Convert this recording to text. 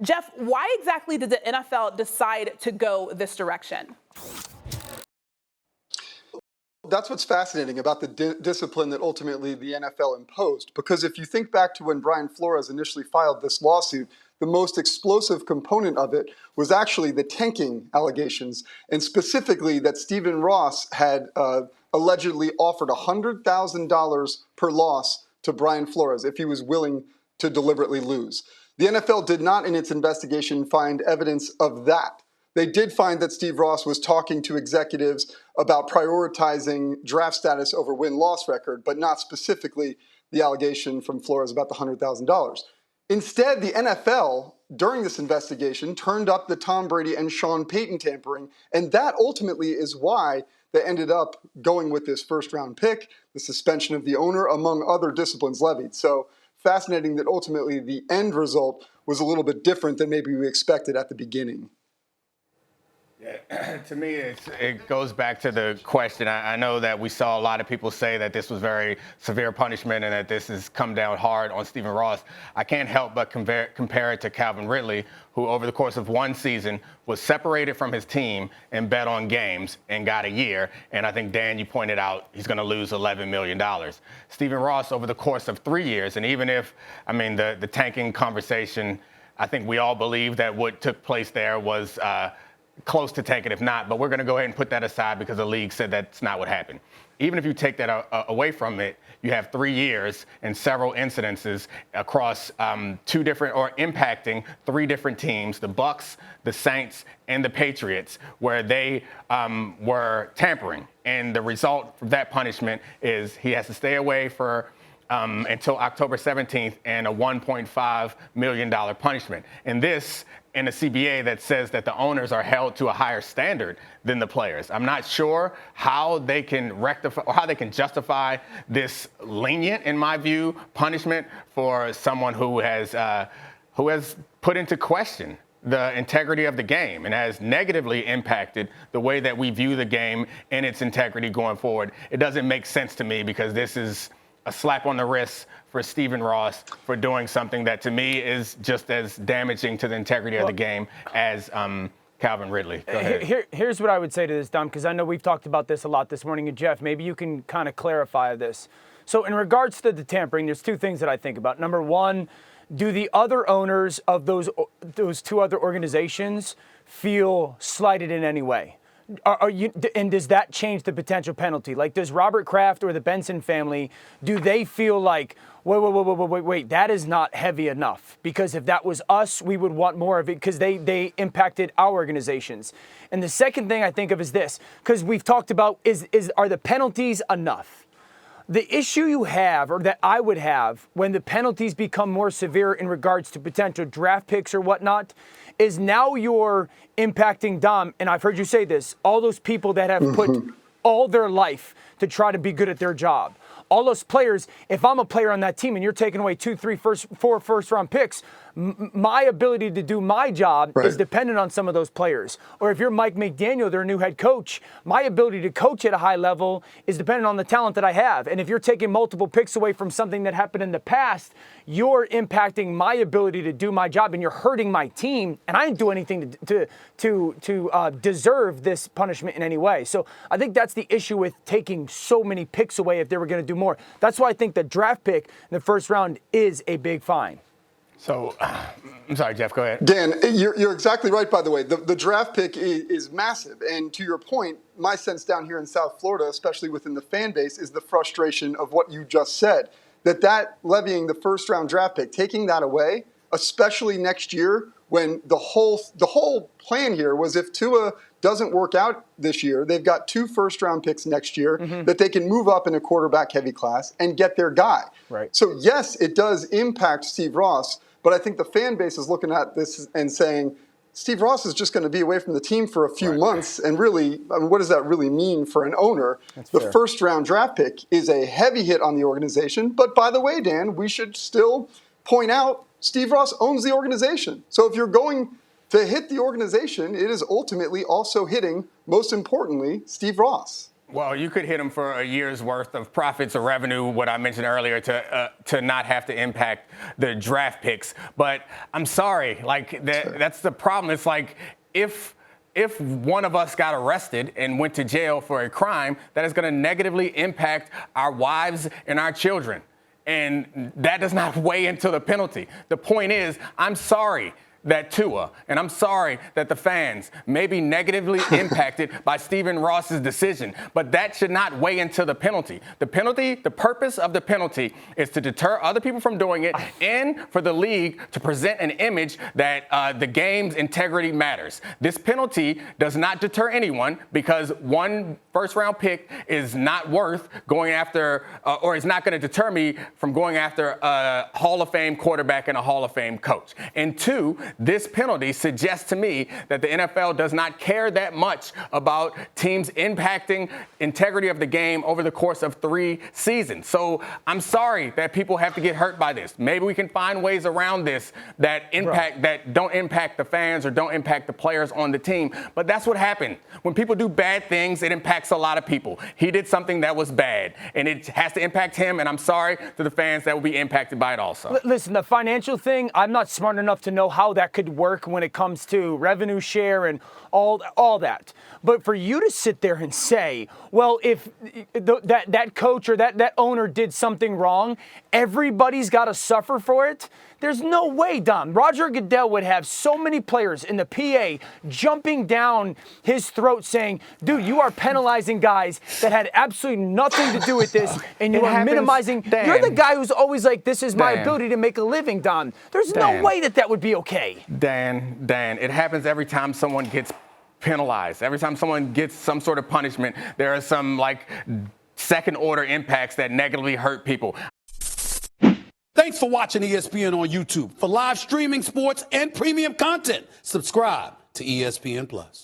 Jeff, why exactly did the NFL decide to go this direction? That's what's fascinating about the discipline that ultimately the NFL imposed. Because if you think back to when Brian Flores initially filed this lawsuit, the most explosive component of it was actually the tanking allegations, and specifically that Stephen Ross had allegedly offered $100,000 per loss to Brian Flores if he was willing to deliberately lose. The NFL did not, in its investigation, find evidence of that. They did find that Steve Ross was talking to executives about prioritizing draft status over win-loss record, but not specifically the allegation from Flores about the $100,000. Instead, the NFL, during this investigation, turned up the Tom Brady and Sean Payton tampering, and that ultimately is why they ended up going with this first-round pick, the suspension of the owner, among other disciplines levied. So fascinating that ultimately the end result was a little bit different than maybe we expected at the beginning. Yeah, to me, it goes back to the question. I know that we saw a lot of people say that this was very severe punishment and that this has come down hard on Stephen Ross. I can't help but compare it to Calvin Ridley, who over the course of one season was separated from his team and bet on games and got a year. And I think, Dan, you pointed out he's going to lose $11 million. Stephen Ross, over the course of 3 years, and even if, the tanking conversation, I think we all believe that what took place there was close to tanking, if not, but we're going to go ahead and put that aside because the league said that's not what happened. Even if you take that away from it, you have 3 years and several incidences across impacting 3 different teams, the Bucs, the Saints, and the Patriots, where they were tampering. And the result of that punishment is he has to stay away for until October 17th and a $1.5 million punishment. And this in a CBA that says that the owners are held to a higher standard than the players. I'm not sure how they can rectify or how they can justify this lenient, in my view, punishment for someone who has put into question the integrity of the game and has negatively impacted the way that we view the game and its integrity going forward. It doesn't make sense to me because this is a slap on the wrist for Stephen Ross for doing something that to me is just as damaging to the integrity of the game as Calvin Ridley. Go ahead. Here's what I would say to this, Dom, because I know we've talked about this a lot this morning. And Jeff, maybe you can kind of clarify this. So in regards to the tampering, there's 2 things that I think about. Number one, do the other owners of those 2 other organizations feel slighted in any way? And does that change the potential penalty? Like, does Robert Kraft or the Benson family, do they feel like, wait, that is not heavy enough? Because if that was us, we would want more of it because they impacted our organizations. And the second thing I think of is this, because we've talked about are the penalties enough? The issue you have, or that I would have, when the penalties become more severe in regards to potential draft picks or whatnot, is now you're impacting, Dom, and I've heard you say this, all those people that have put all their life to try to be good at their job. All those players, if I'm a player on that team and you're taking away 2, 3, 4 first-round picks, my ability to do my job is dependent on some of those players. Or if you're Mike McDaniel, their new head coach, my ability to coach at a high level is dependent on the talent that I have. And if you're taking multiple picks away from something that happened in the past, you're impacting my ability to do my job and you're hurting my team. And I didn't do anything to deserve this punishment in any way. So I think that's the issue with taking so many picks away if they were going to do more. That's why I think the draft pick in the first round is a big fine. So, I'm sorry, Jeff, go ahead. Dan, you're exactly right, by the way. The draft pick is massive. And to your point, my sense down here in South Florida, especially within the fan base, is the frustration of what you just said. That levying the first-round draft pick, taking that away, especially next year when the whole plan here was if Tua doesn't work out this year, they've got 2 first-round picks next year that they can move up in a quarterback-heavy class and get their guy. Right. So, yes, it does impact Steve Ross, but I think the fan base is looking at this and saying, Steve Ross is just going to be away from the team for a few months. And really, what does that really mean for an owner? The first-round draft pick is a heavy hit on the organization. But by the way, Dan, we should still point out Steve Ross owns the organization. So if you're going to hit the organization, it is ultimately also hitting, most importantly, Steve Ross. Well, you could hit them for a year's worth of profits or revenue, what I mentioned earlier, to not have to impact the draft picks. But I'm sorry, like that's the problem. It's like if one of us got arrested and went to jail for a crime, that is going to negatively impact our wives and our children. And that does not weigh into the penalty. The point is, I'm sorry that Tua, and I'm sorry that the fans may be negatively impacted by Stephen Ross's decision, but that should not weigh into the penalty. The purpose of the penalty is to deter other people from doing it and for the league to present an image that the game's integrity matters. This penalty does not deter anyone because one first-round pick is not worth going after, or is not going to deter me from going after a Hall of Fame quarterback and a Hall of Fame coach. And two, this penalty suggests to me that the NFL does not care that much about teams impacting integrity of the game over the course of 3 seasons. So I'm sorry that people have to get hurt by this. Maybe we can find ways around this that don't impact the fans or don't impact the players on the team. But that's what happened. When people do bad things, it impacts a lot of people. He did something that was bad, and it has to impact him, and I'm sorry to the fans that will be impacted by it also. Listen, the financial thing, I'm not smart enough to know how that could work when it comes to revenue share and all that. But for you to sit there and say, well, if that coach or that owner did something wrong, everybody's got to suffer for it, there's no way, Dom. Roger Goodell would have so many players in the PA jumping down his throat saying, dude, you are penalizing guys that had absolutely nothing to do with this, and you are minimizing. Dan. You're the guy who's always like, this is my ability to make a living, Dom. There's no way that would be okay. Dan, it happens every time someone gets penalized. Every time someone gets some sort of punishment, there are some second order impacts that negatively hurt people. Thanks for watching ESPN on YouTube. For live streaming sports and premium content, subscribe to ESPN+.